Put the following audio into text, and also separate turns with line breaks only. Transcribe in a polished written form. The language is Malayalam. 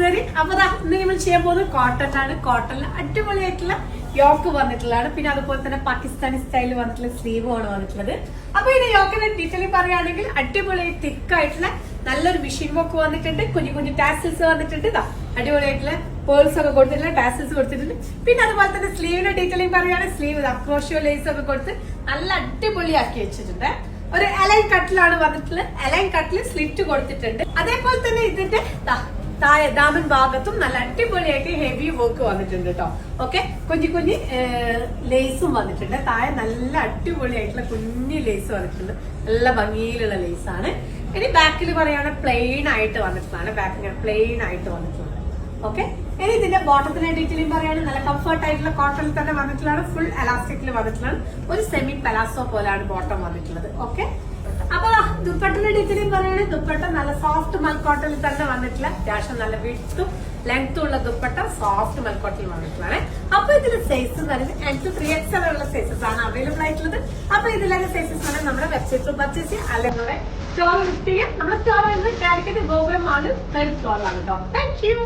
സാരി. അപ്പൊ ഇന്ന് നമ്മൾ ചെയ്യാൻ പോകുന്നത് കോട്ടൺ ആണ്. കോട്ടണിൽ അടിപൊളിയായിട്ടുള്ള യോക്ക് വന്നിട്ടുള്ളതാണ്. പിന്നെ അതുപോലെ തന്നെ പാകിസ്ഥാനി സ്റ്റൈലിൽ വന്നിട്ടുള്ള സ്ലീവ് ആണ് വന്നിട്ടുള്ളത്. അപ്പൊ ഇത് യോക്കിന്റെ ഡീറ്റെയിൽ പറയുകയാണെങ്കിൽ അടിപൊളി തിക്കായിട്ടുള്ള നല്ലൊരു മെഷീൻ വർക്ക് വന്നിട്ടുണ്ട്. കുഞ്ഞു കുഞ്ഞു ടാസിൽസ് വന്നിട്ടുണ്ട്. അടിപൊളിയായിട്ടുള്ള പേൾസ് ഒക്കെ കൊടുത്തിട്ടുള്ള ടാസിൽസ് കൊടുത്തിട്ടുണ്ട്. പിന്നെ അതുപോലെ തന്നെ സ്ലീവിന്റെ ഡീറ്റെയിലിംഗ് പറയുകയാണെങ്കിൽ സ്ലീവ് അക്രോഷ്യോ ലേസ് ഒക്കെ കൊടുത്ത് നല്ല അടിപൊളിയാക്കി വെച്ചിട്ടുണ്ട്. ഒരു അലൈൻ കട്ടിലാണ് വന്നിട്ടുള്ളത്. അലൈൻ കട്ടിൽ സ്ലിറ്റ് കൊടുത്തിട്ടുണ്ട്. അതേപോലെ തന്നെ ഇതിന്റെ താഴെ ദാമൻ ഭാഗത്തും നല്ല അടിപൊളിയായിട്ട് ഹെവി വർക്ക് വന്നിട്ടുണ്ട് കേട്ടോ. ഓക്കെ, കുഞ്ഞു കുഞ്ഞു ലേസും വന്നിട്ടുണ്ട്. താഴെ നല്ല അടിപൊളിയായിട്ടുള്ള കുഞ്ഞു ലേസ് വന്നിട്ടുണ്ട്. നല്ല ഭംഗിയിലുള്ള ലേസ് ആണ്. ഇനി ബാക്കിൽ പറയുകയാണെങ്കിൽ പ്ലെയിൻ ആയിട്ട് വന്നിട്ടുള്ളതാണ്. ബാക്കിൽ പ്ലെയിൻ ആയിട്ട് വന്നിട്ടുള്ളത്. ഓക്കെ, ഇനി ഇതിന്റെ ബോട്ടത്തിന്റെ ഡീറ്റെയിലും പറയുകയാണെങ്കിൽ നല്ല കംഫർട്ട് ആയിട്ടുള്ള കോട്ടണിൽ തന്നെ വന്നിട്ടുള്ളതാണ്. ഫുൾ എലാസ്റ്റിക്കിൽ വന്നിട്ടുള്ളതാണ്. ഒരു സെമി പലാസോ പോലെയാണ് ബോട്ടം വന്നിട്ടുള്ളത്. ഓക്കെ, അപ്പൊ ദുപ്പട്ടയുടെ ഡീറ്റെയിലും പറയുകയാണെങ്കിൽ ദുപ്പട്ട നല്ല സോഫ്റ്റ് മൽക്കോട്ടണിൽ തന്നെ വന്നിട്ടില്ല. അത്യാവശ്യം നല്ല വിട്ടും ലെങ്ത്തും ഉള്ള ദുപ്പട്ട സോഫ്റ്റ് മൽക്കോട്ടണിൽ വന്നിട്ടുള്ളതാണ്. അപ്പൊ ഇതിന്റെ സൈസ് പറയുന്നത് 3XL ഉള്ള സൈസസ് ആണ് അവൈലബിൾ ആയിട്ടുള്ളത്. അപ്പൊ ഇതിലുള്ള സൈസസ് ആണ് നമ്മുടെ വെബ്സൈറ്റിൽ പർച്ചേസ് ചെയ്യുക. അല്ലെങ്കിൽ സ്റ്റോർ വിസിറ്റ് ചെയ്യുക. നമ്മുടെ സ്റ്റോർ കാലിക്കറ്റ് ഗോപുരമാണ് സ്റ്റോറാണ് കേട്ടോ. Thank you.